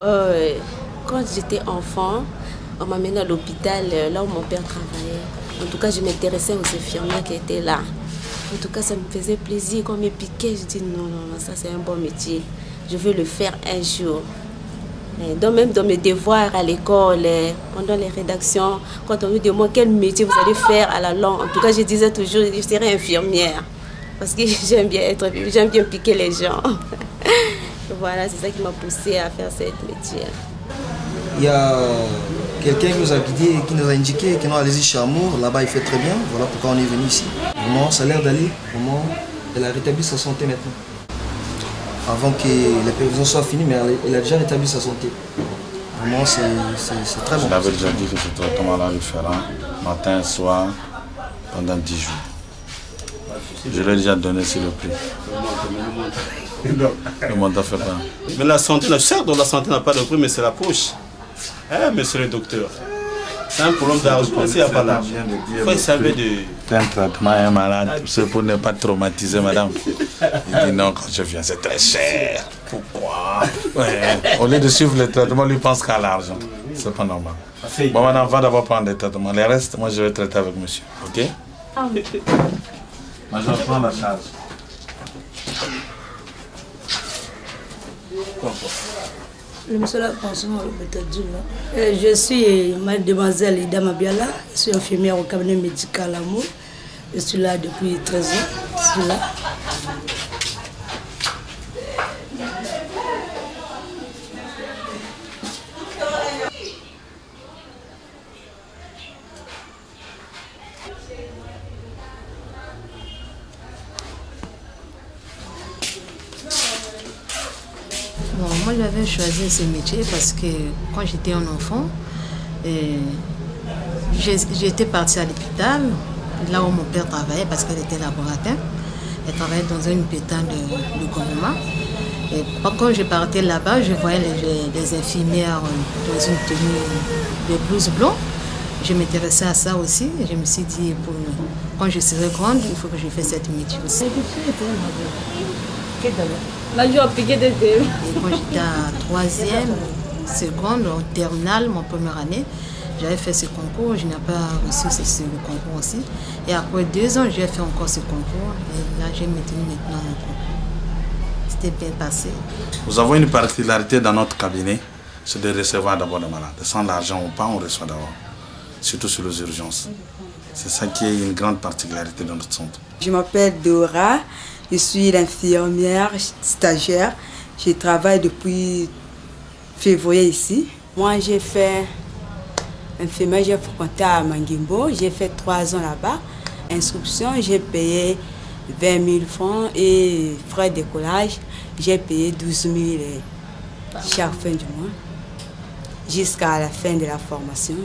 Quand j'étais enfant, on m'a mené à l'hôpital, là où mon père travaillait. En tout cas, je m'intéressais aux infirmières qui étaient là. En tout cas, ça me faisait plaisir. Quand on me piquait, je dis non, ça c'est un bon métier. Je veux le faire un jour. Et donc même dans mes devoirs à l'école, pendant les rédactions, quand on me demande quel métier vous allez faire à la longue, en tout cas, je disais toujours, je serai infirmière. Parce que j'aime bien piquer les gens. Voilà, c'est ça qui m'a poussée à faire ce métier. Il y a quelqu'un qui nous a guidé, qui nous a indiqué que non, allez-y chez Amour, là-bas il fait très bien, voilà pourquoi on est venu ici. Vraiment, ça a l'air d'aller, vraiment, elle a rétabli sa santé maintenant. Avant que les prévisions soient finies, mais elle a déjà rétabli sa santé. Vraiment, c'est très bon. Je l'avais déjà dit que ce traitement-là le fera matin et soir pendant 10 jours. Je l'ai déjà donné sur le prix. Le montant fait pas. Mais la santé, certes, la santé n'a pas de prix, mais c'est la poche. Hein, monsieur le docteur? C'est un problème d'argent, il n'y a pas d'argent. Il faut savoir de... C'est un traitement à un malade, c'est pour ne pas traumatiser madame. Il dit non, quand je viens, c'est très cher. Pourquoi? Ouais. Au lieu de suivre le traitement, lui pense qu'à l'argent. C'est pas normal. Bon, maintenant, on va d'abord prendre des traitements. Les restes, moi, je vais traiter avec monsieur. Ok? Moi, je vais prendre la charge. Le monsieur là, je suis mademoiselle Ida Mabiala, je suis infirmière au cabinet médical Amour. Je suis là depuis 13 ans. Je suis là. Bon, moi j'avais choisi ce métier parce que quand j'étais un enfant, j'étais partie à l'hôpital, là où mon père travaillait parce qu'elle était laboratoire. Elle travaillait dans une pétane de gouvernement. Et quand je partais là-bas, je voyais les infirmières dans une tenue de blouse blanc. Je m'intéressais à ça aussi. Je me suis dit, quand je serai grande, il faut que je fasse cette métier aussi. Et quand j'étais à 3e, seconde, en terminale, mon première année, j'avais fait ce concours, je n'ai pas reçu le concours aussi. Et après 2 ans, j'ai fait encore ce concours. Et là, j'ai maintenu maintenant mon concours. C'était bien passé. Nous avons une particularité dans notre cabinet, c'est de recevoir d'abord les malades. Sans l'argent ou pas, on reçoit d'abord. Surtout sur les urgences. C'est ça qui est une grande particularité de notre centre. Je m'appelle Dora, je suis l'infirmière stagiaire. Je travaille depuis février ici. Moi, j'ai fait infirmière, j'ai fréquenté à Mangimbo. J'ai fait 3 ans là-bas. Inscription, j'ai payé 20 000 francs et frais de collage, j'ai payé 12 000 chaque fin du mois. Jusqu'à la fin de la formation,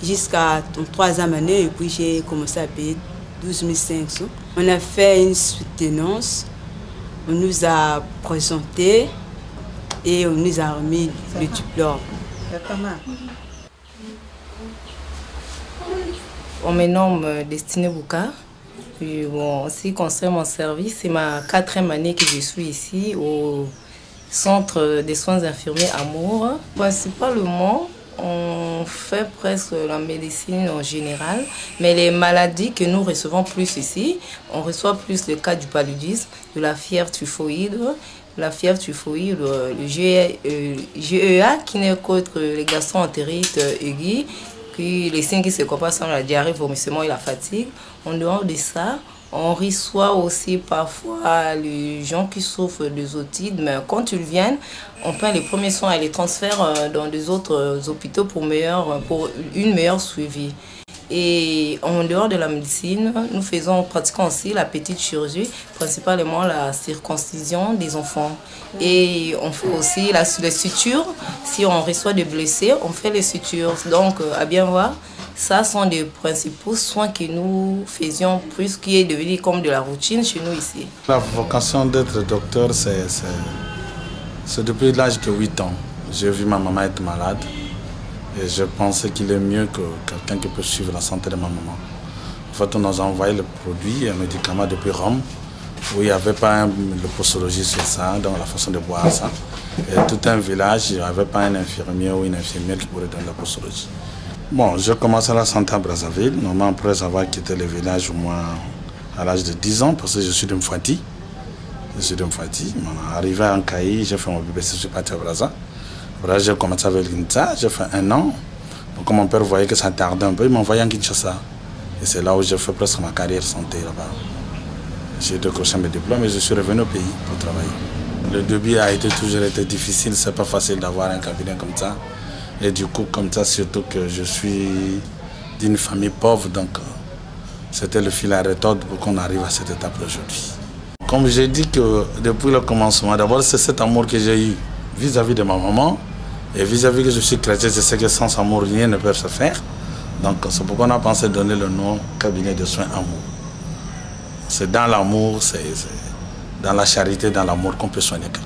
jusqu'à 3e année, et puis j'ai commencé à payer 12 500. On a fait une soutenance, on nous a présenté et on nous a remis le diplôme. On me nomme Destinée Bouka. Bon, en ce qui concerne mon service, c'est ma 4e année que je suis ici au Centre des soins infirmiers Amour. Principalement, on fait presque la médecine en général, mais les maladies que nous recevons plus ici, on reçoit plus le cas du paludisme, de la fièvre typhoïde, le GEA qui n'est qu'autre les gastro-entérites aiguës, puis les signes qui se comparent sont la diarrhée, le vomissement et la fatigue. En dehors de ça, on reçoit aussi parfois les gens qui souffrent des otites, mais quand ils viennent, on prend les premiers soins et les transfère dans des autres hôpitaux pour une meilleure suivi. Et en dehors de la médecine, nous pratiquons aussi la petite chirurgie, principalement la circoncision des enfants. Et on fait aussi les sutures. Si on reçoit des blessés, on fait les sutures. Donc, à bien voir, ça sont des principaux soins que nous faisions, plus qui est devenu comme de la routine chez nous ici. La vocation d'être docteur, c'est depuis l'âge de 8 ans. J'ai vu ma maman être malade. Et je pensais qu'il est mieux que quelqu'un qui peut suivre la santé de ma maman. En fait, on nous a envoyé le produit, un médicament depuis Rome, où il n'y avait pas le posologie sur ça, donc la façon de boire ça. Et tout un village, il n'y avait pas un infirmier ou une infirmière qui pourrait donner la postologie. Bon, j'ai commencé à la santé à Brazzaville, normalement après avoir quitté le village au moins à l'âge de 10 ans, parce que je suis de Mfouati. Arrivé à Ankaï, j'ai fait mon BBC, je suis parti à Brazza. Après, j'ai commencé avec l'INTA, j'ai fait 1 an. Donc, comme mon père voyait que ça tardait un peu, il m'a envoyé en Kinshasa. Et c'est là où j'ai fait presque ma carrière santé là-bas. J'ai décroché mes diplômes et je suis revenu au pays pour travailler. Le début a toujours été difficile, c'est pas facile d'avoir un cabinet comme ça. Et du coup, comme ça, surtout que je suis d'une famille pauvre, donc c'était le fil à retordre pour qu'on arrive à cette étape aujourd'hui. Comme j'ai dit que depuis le commencement, d'abord c'est cet amour que j'ai eu vis-à-vis de ma maman et vis-à-vis que je suis chrétien, je sais que sans amour rien ne peut se faire. Donc c'est pourquoi on a pensé donner le nom cabinet de soins amour. C'est dans l'amour, c'est dans la charité, dans l'amour qu'on peut soigner quelqu'un.